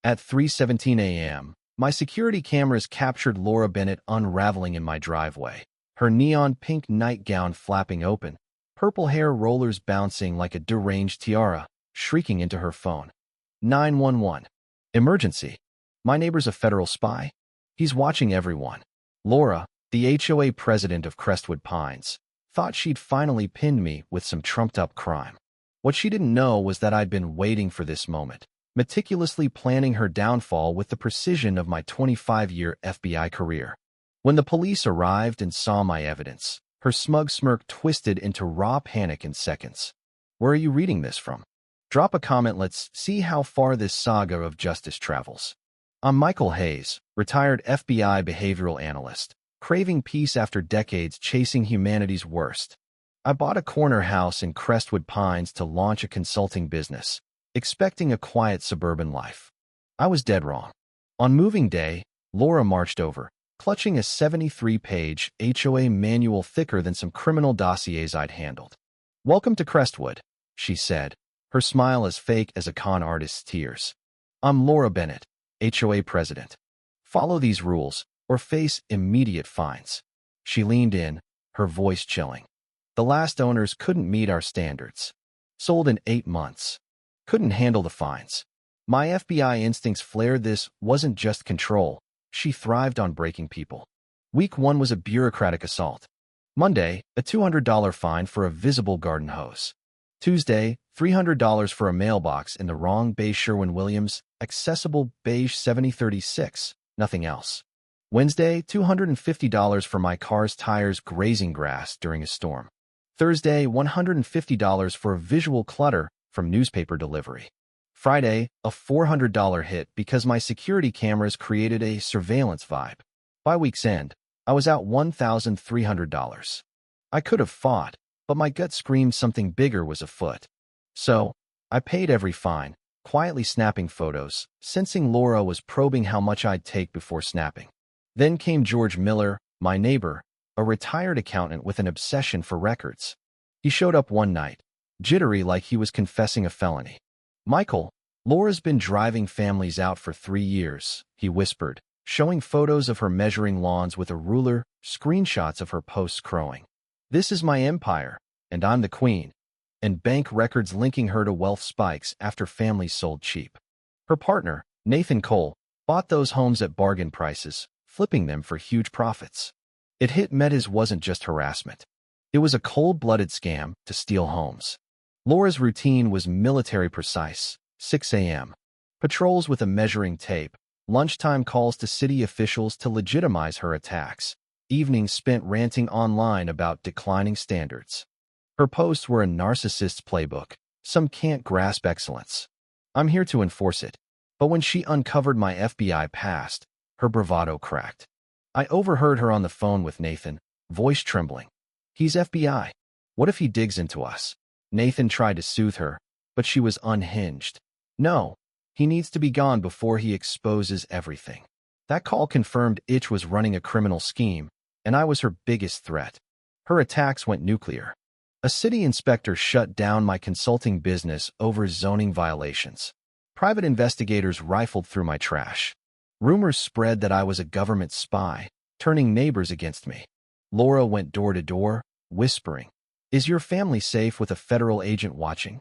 At 3:17 a.m., my security cameras captured Laura Bennett unraveling in my driveway, her neon pink nightgown flapping open, purple hair rollers bouncing like a deranged tiara, shrieking into her phone. 911. Emergency. My neighbor's a federal spy. He's watching everyone. Laura, the HOA president of Crestwood Pines, thought she'd finally pinned me with some trumped-up crime. What she didn't know was that I'd been waiting for this moment, meticulously planning her downfall with the precision of my 25-year FBI career. When the police arrived and saw my evidence, her smug smirk twisted into raw panic in seconds. Where are you reading this from? Drop a comment, let's see how far this saga of justice travels. I'm Michael Hayes, retired FBI behavioral analyst, craving peace after decades chasing humanity's worst. I bought a corner house in Crestwood Pines to launch a consulting business, expecting a quiet suburban life. I was dead wrong. On moving day, Laura marched over, clutching a 73-page HOA manual thicker than some criminal dossiers I'd handled. "Welcome to Crestwood," she said, her smile as fake as a con artist's tears. "I'm Laura Bennett, HOA president. Follow these rules or face immediate fines." She leaned in, her voice chilling. "The last owners couldn't meet our standards. Sold in 8 months. Couldn't handle the fines." My FBI instincts flared. This wasn't just control. She thrived on breaking people. Week 1 was a bureaucratic assault. Monday, a $200 fine for a visible garden hose. Tuesday, $300 for a mailbox in the wrong beige Sherwin-Williams, accessible beige 7036, nothing else. Wednesday, $250 for my car's tires grazing grass during a storm. Thursday, $150 for a visual clutter from newspaper delivery. Friday, a $400 hit because my security cameras created a surveillance vibe. By week's end, I was out $1,300. I could have fought, but my gut screamed something bigger was afoot. So, I paid every fine, quietly snapping photos, sensing Laura was probing how much I'd take before snapping. Then came George Miller, my neighbor, a retired accountant with an obsession for records. He showed up one night, jittery like he was confessing a felony. "Michael, Laura's been driving families out for 3 years," he whispered, showing photos of her measuring lawns with a ruler, screenshots of her posts crowing. "This is my empire, and I'm the queen," and bank records linking her to wealth spikes after families sold cheap. Her partner, Nathan Cole, bought those homes at bargain prices, flipping them for huge profits. It hit Metas wasn't just harassment. It was a cold-blooded scam to steal homes. Laura's routine was military precise, 6 a.m. Patrols with a measuring tape, lunchtime calls to city officials to legitimize her attacks, evenings spent ranting online about declining standards. Her posts were a narcissist's playbook. Some can't grasp excellence. I'm here to enforce it. But when she uncovered my FBI past, her bravado cracked. I overheard her on the phone with Nathan, voice trembling. "He's FBI. What if he digs into us?" Nathan tried to soothe her, but she was unhinged. "No, he needs to be gone before he exposes everything." That call confirmed Itch was running a criminal scheme, and I was her biggest threat. Her attacks went nuclear. A city inspector shut down my consulting business over zoning violations. Private investigators rifled through my trash. Rumors spread that I was a government spy, turning neighbors against me. Laura went door to door, whispering, "Is your family safe with a federal agent watching?"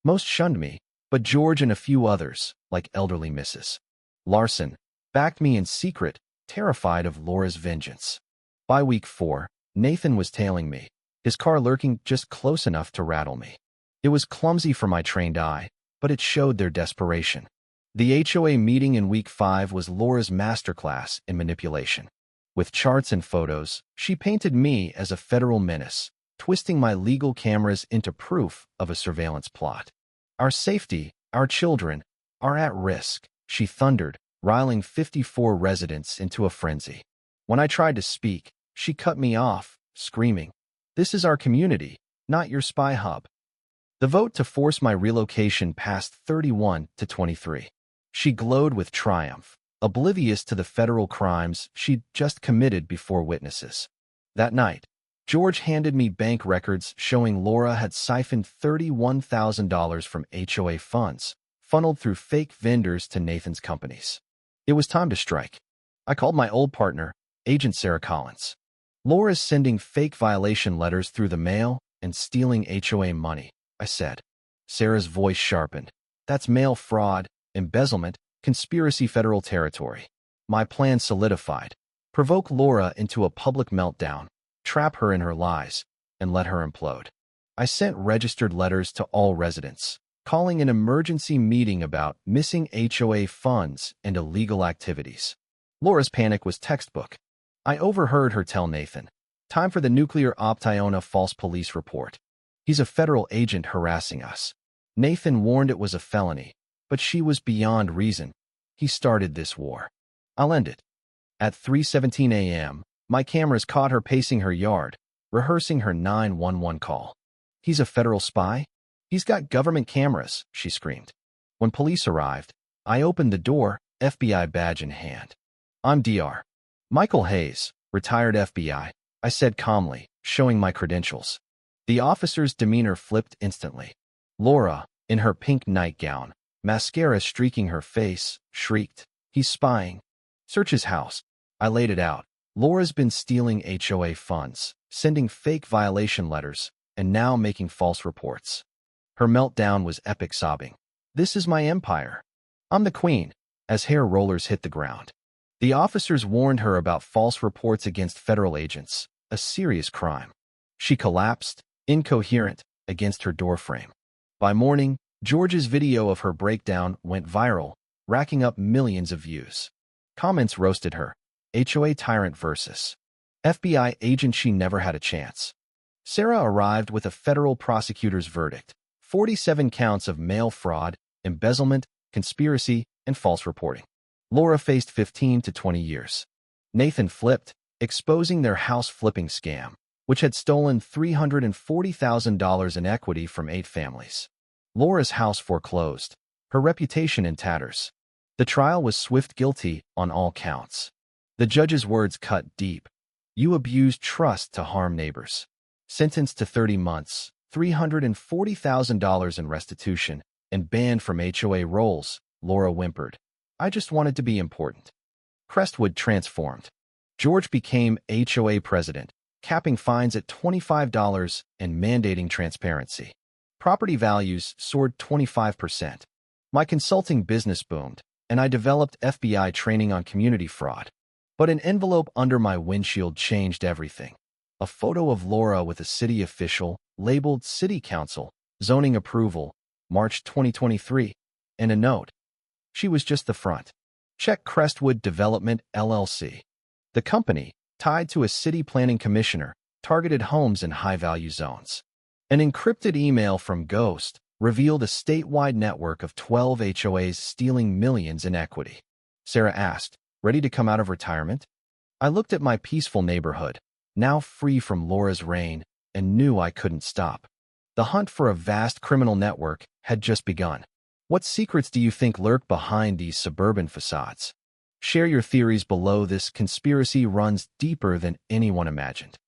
Most shunned me, but George and a few others, like elderly Mrs. Larson, backed me in secret, terrified of Laura's vengeance. By week 4, Nathan was tailing me, his car lurking just close enough to rattle me. It was clumsy for my trained eye, but it showed their desperation. The HOA meeting in week 5 was Laura's masterclass in manipulation. With charts and photos, she painted me as a federal menace, twisting my legal cameras into proof of a surveillance plot. "Our safety, our children, are at risk," she thundered, riling 54 residents into a frenzy. When I tried to speak, she cut me off, screaming, "This is our community, not your spy hub." The vote to force my relocation passed 31 to 23. She glowed with triumph, oblivious to the federal crimes she'd just committed before witnesses. That night, George handed me bank records showing Laura had siphoned $31,000 from HOA funds, funneled through fake vendors to Nathan's companies. It was time to strike. I called my old partner, Agent Sarah Collins. Laura's sending fake violation letters through the mail and stealing HOA money, I said. Sarah's voice sharpened. That's mail fraud, embezzlement, conspiracy federal territory. My plan solidified. Provoke Laura into a public meltdown, trap her in her lies, and let her implode. I sent registered letters to all residents, calling an emergency meeting about missing HOA funds and illegal activities. Laura's panic was textbook. I overheard her tell Nathan, "Time for the nuclear Optiona false police report. He's a federal agent harassing us." Nathan warned it was a felony, but she was beyond reason. He started this war. I'll end it. At 3:17 a.m., my cameras caught her pacing her yard, rehearsing her 911 call. "He's a federal spy? He's got government cameras," she screamed. When police arrived, I opened the door, FBI badge in hand. "I'm Dr. Michael Hayes, retired FBI," I said calmly, showing my credentials. The officer's demeanor flipped instantly. Laura, in her pink nightgown, mascara streaking her face, shrieked, "He's spying. Search his house." I laid it out. Laura's been stealing HOA funds, sending fake violation letters, and now making false reports. Her meltdown was epic, sobbing, "This is my empire. I'm the queen," as hair rollers hit the ground. The officers warned her about false reports against federal agents, a serious crime. She collapsed, incoherent, against her doorframe. By morning, George's video of her breakdown went viral, racking up millions of views. Comments roasted her. HOA tyrant versus FBI agent, she never had a chance. Sarah arrived with a federal prosecutor's verdict: 47 counts of mail fraud, embezzlement, conspiracy, and false reporting. Laura faced 15 to 20 years. Nathan flipped, exposing their house flipping scam, which had stolen $340,000 in equity from 8 families. Laura's house foreclosed, her reputation in tatters. The trial was swift, guilty on all counts. The judge's words cut deep. "You abused trust to harm neighbors." Sentenced to 30 months, $340,000 in restitution, and banned from HOA rolls, Laura whimpered, "I just wanted to be important." Crestwood transformed. George became HOA president, capping fines at $25 and mandating transparency. Property values soared 25%. My consulting business boomed, and I developed FBI training on community fraud. But an envelope under my windshield changed everything. A photo of Laura with a city official, labeled City Council, zoning approval, March 2023, and a note. She was just the front. Check Crestwood Development, LLC. The company, tied to a city planning commissioner, targeted homes in high-value zones. An encrypted email from Ghost revealed a statewide network of 12 HOAs stealing millions in equity. Sarah asked, "Ready to come out of retirement?" I looked at my peaceful neighborhood, now free from Laura's reign, and knew I couldn't stop. The hunt for a vast criminal network had just begun. What secrets do you think lurk behind these suburban facades? Share your theories below. This conspiracy runs deeper than anyone imagined.